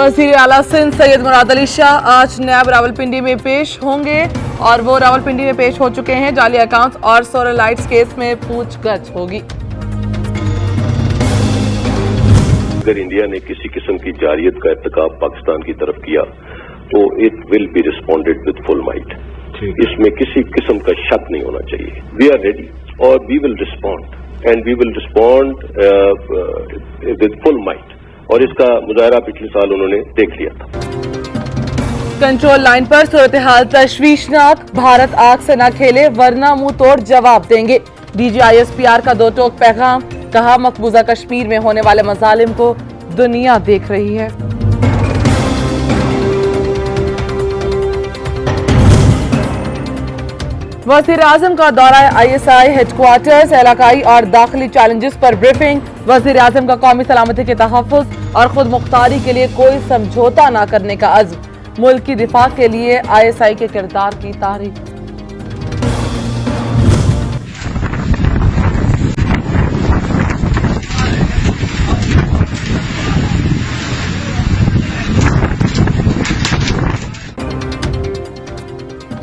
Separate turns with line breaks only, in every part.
वज़ीर आला सिंध सैयद मुराद अली शाह आज नैब रावलपिंडी में पेश होंगे और वो रावलपिंडी में पेश हो चुके हैं। जाली अकाउंट्स और सोलर लाइट्स केस में पूछगछ होगी।
अगर इंडिया ने किसी किस्म की जारियत का इर्तिकाब पाकिस्तान की तरफ किया तो it will be responded with full might. इसमें किसी किस्म का शक नहीं होना चाहिए। वी आर रेडी और we will respond and we will respond with full might. और इसका मुजाहरा पिछले साल उन्होंने देख लिया था।
कंट्रोल लाइन पर सूरत हाल तशवीशनाक, भारत आग से न खेले वरना मुंह तोड़ जवाब देंगे। DGISPR का दो टोक पैगाम, कहा मकबूजा कश्मीर में होने वाले मजालिम को दुनिया देख रही है। वज़ीर आज़म का दौरा ISI हेडक्वार्टर्स, इलाकाई और दाखिली चैलेंजेस पर ब्रीफिंग। वज़ीर आज़म का कौमी सलामती के तहफ़्फ़ुज़ और खुद मुख्तारी के लिए कोई समझौता न करने का अज़्म। मुल्क की दिफा के लिए ISI के किरदार की तारीफ।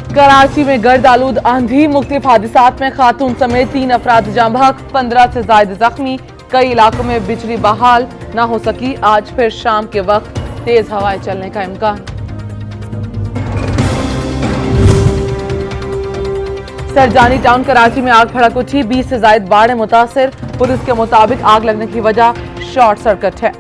कराची में गर्द आलूद आंधी, मुख्तलिफ हादिसात में खातून समेत 3 अफराद जाँ बहक, 15 से ज्यादा जख्मी। कई इलाकों में बिजली बहाल न हो सकी। आज फिर शाम के वक्त तेज हवाएं चलने का इम्कान। सरजानी टाउन कराची में आग भड़क उठी, 20 से ज्यादा बाढ़ मुतासिर। पुलिस के मुताबिक आग लगने की वजह शॉर्ट सर्किट है।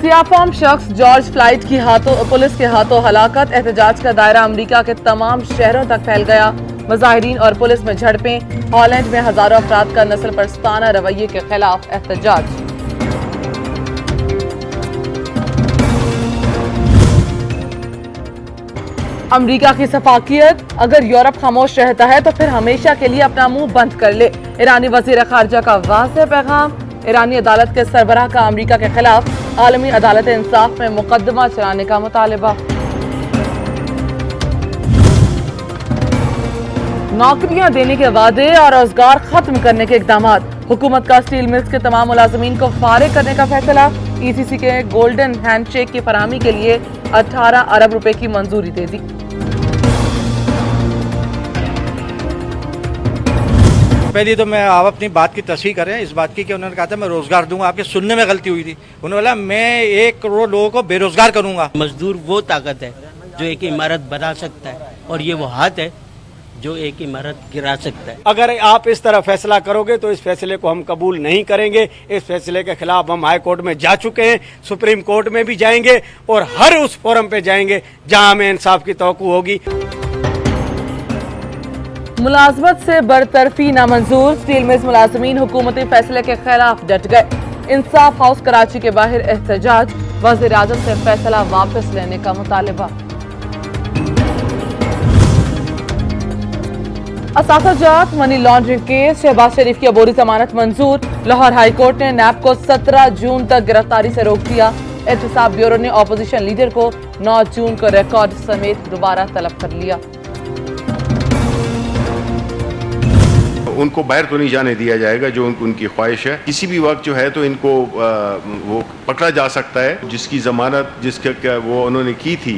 सियाफाम शख्स जॉर्ज फ्लाइट की पुलिस के हाथों हलाकत। एहतजाज का दायरा अमेरिका के तमाम शहरों तक फैल गया। मुजाहिरीन और पुलिस में झड़पें। हॉलैंड में हजारों अफराद का नस्ल परस्ताना रवैये के खिलाफ एहतजाज। अमेरिका की सफाकियत, अगर यूरोप खामोश रहता है तो फिर हमेशा के लिए अपना मुंह बंद कर ले। ईरानी वजीर खारजा का वाज़ेह पैगाम। ईरानी अदालत के सरबराह का अमेरिका के खिलाफ आलमी अदालत इंसाफ में मुकदमा चलाने का मुतालबा। नौकरियां देने के वादे और रोजगार खत्म करने के इकदाम। हुकूमत का स्टील मिल्स के तमाम मुलाजमीन को फारिग करने का फैसला। ECC के गोल्डन हैंडशेक की फराहमी के लिए 18 अरब रुपए की मंजूरी दे दी।
पहले तो मैं आप अपनी बात की तस्वीर करें इस बात की कि उन्होंने कहा था मैं रोजगार दूंगा। आपके सुनने में गलती हुई थी। उन्होंने बोला मैं 1 करोड़ लोगों को बेरोजगार करूंगा।
मजदूर वो ताकत है जो एक इमारत बना सकता है और ये वो हाथ है जो एक इमारत गिरा सकता है।
अगर आप इस तरह फैसला करोगे तो इस फैसले को हम कबूल नहीं करेंगे। इस फैसले के खिलाफ हम हाई कोर्ट में जा चुके हैं, सुप्रीम कोर्ट में भी जाएंगे और हर उस फोरम पे जाएंगे जहां हमें इंसाफ की तवक्कु होगी।
मुलाजमत से बरतरफी नामंजूर, स्टील मिल्स मुलाजमीन हुकूमती फैसले के खिलाफ डट गए। इंसाफ हाउस कराची के बाहर एहतजाज। वज़ीर आज़म से फैसला वापस लेने का मुतालबा। असासाजात मनी लॉन्ड्रिंग केस, शहबाज शरीफ की अबूरी जमानत मंजूर। लाहौर हाई कोर्ट ने नैब को 17 जून तक गिरफ्तारी से रोक दिया। एहतसाब ब्यूरो ने ऑपोजिशन लीडर को 9 जून को रिकॉर्ड समेत दोबारा तलब कर लिया।
उनको बाहर तो नहीं जाने दिया जाएगा जो उनकी ख्वाहिश है। किसी भी वक्त जो है तो इनको वो पकड़ा जा सकता है। जिसकी जमानत जिसका वो उन्होंने की थी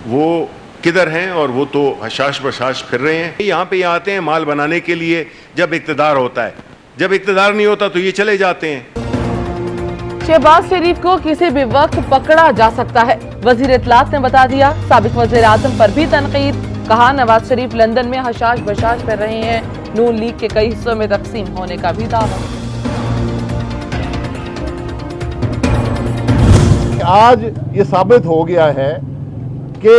वो किधर हैं और वो तो हशाश बशाश फिर रहे हैं। यहाँ पे आते हैं माल बनाने के लिए जब इक़्तिदार होता है, जब इक़्तिदार नहीं होता तो ये चले जाते हैं।
शहबाज शरीफ को किसी भी वक्त पकड़ा जा सकता है, वजीर इत्तलात ने बता दिया। साबिक वज़ीर आज़म पर भी तनकीद, कहा नवाज शरीफ लंदन में हशाश बशाश कर रहे हैं। नून लीग के कई हिस्सों में तकसीम होने का भी दावा।
आज ये साबित हो गया है कि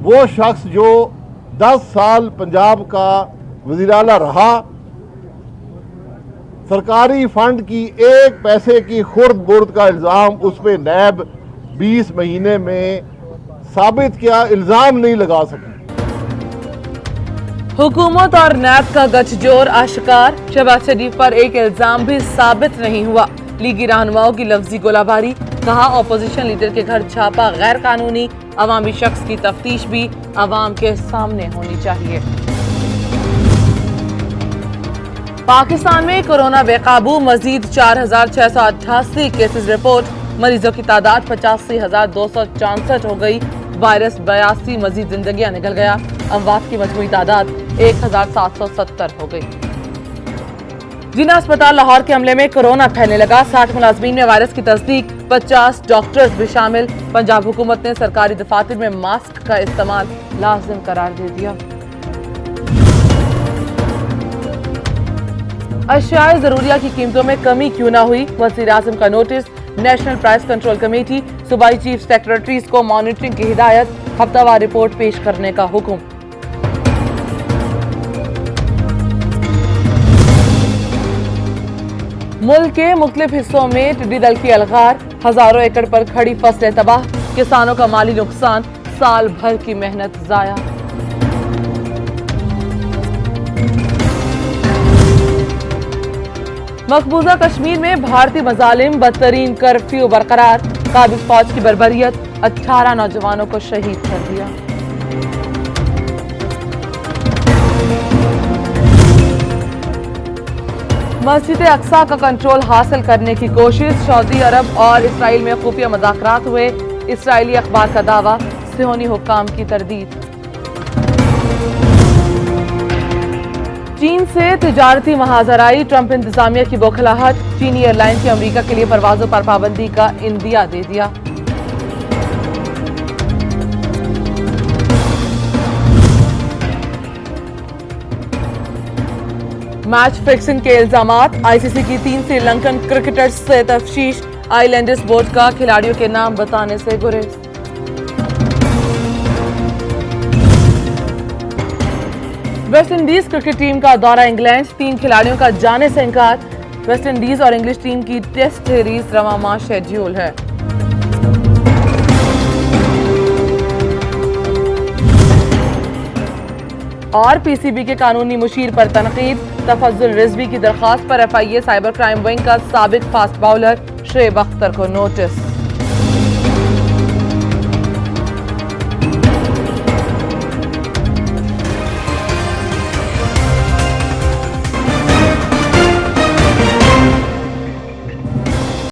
वो शख्स जो 10 साल पंजाब का वज़ीर आला रहा, सरकारी फंड की 1 पैसे की खुर्द बुर्द का इल्ज़ाम उस पर नैब 20 महीने में साबित किया, इल्ज़ाम नहीं लगा सकी।
हुकूमत और नैब का गठजोड़ आश्कार, शहबाज शरीफ पर एक इल्जाम भी साबित नहीं हुआ। लीगी रहनुमाओं की लफ्जी गोलाबारी, कहा ऑपोजिशन लीडर के घर छापा गैर कानूनी। अवामी शख्स की तफ्तीश भी अवाम के सामने होनी चाहिए। पाकिस्तान में कोरोना बेकाबू, मजीद 4,688 केसेस रिपोर्ट। मरीजों की तादाद 85,264 हो गई। वायरस 82 मजीद जिंदगियां निकल गया। अमवात की मजमूई तादाद 1,770 हो गई। जिना अस्पताल लाहौर के हमले में कोरोना फैलने लगा। 60 मुलाजमीन में वायरस की तस्दीक, 50 डॉक्टर्स भी शामिल। पंजाब हुकूमत ने सरकारी दफातर में मास्क का इस्तेमाल लाजिम करार दे दिया। अशियाए जरूरिया की कीमतों में कमी क्यों ना हुई, वज़ीर-ए-आज़म का notice. National price control committee, सूबाई चीफ सेक्रेटरीज को मॉनिटरिंग की हिदायत। हफ्तावार रिपोर्ट पेश करने का हुक्म। मुल्क के मुख्तलिफ हिस्सों में टिड्डी दल की अलगार, हजारों एकड़ पर खड़ी फसलें तबाह। किसानों का माली नुकसान, साल भर की मेहनत जाया। मकबूजा कश्मीर में भारतीय मजालिम, बदतरीन कर्फ्यू बरकरार। काबिज फौज की बर्बरियत, 18 नौजवानों को शहीद कर दिया। मस्जिद अक्सा का कंट्रोल हासिल करने की कोशिश। सऊदी अरब और इसराइल में खुफिया मुज़ाकरात हुए। इसराइली अखबार का दावा, सिहोनी हुक्काम की तरदीद। चीन से तिजारती महाजराई, ट्रंप इंतजामिया की बौखलाहट। चीनी एयरलाइन की अमेरिका के लिए परवाजों पर पाबंदी का इंदिया दे दिया। मैच फिक्सिंग के इल्जामात, आईसीसी की 3 श्रीलंकन क्रिकेटर्स से तफ्तीश। आइलैंडर्स बोर्ड का खिलाड़ियों के नाम बताने से गुरेज। वेस्ट इंडीज क्रिकेट टीम का दौरा इंग्लैंड, 3 खिलाड़ियों का जाने से इनकार। वेस्ट इंडीज और इंग्लिश टीम की टेस्ट सीरीज रवां माह शेड्यूल है। और पीसीबी के कानूनी मुशीर पर तनकीद, तफज्जुल रिजवी की दरखास्त पर एफआईए साइबर क्राइम विंग का साबिक फास्ट बाउलर शुएब अख्तर को नोटिस।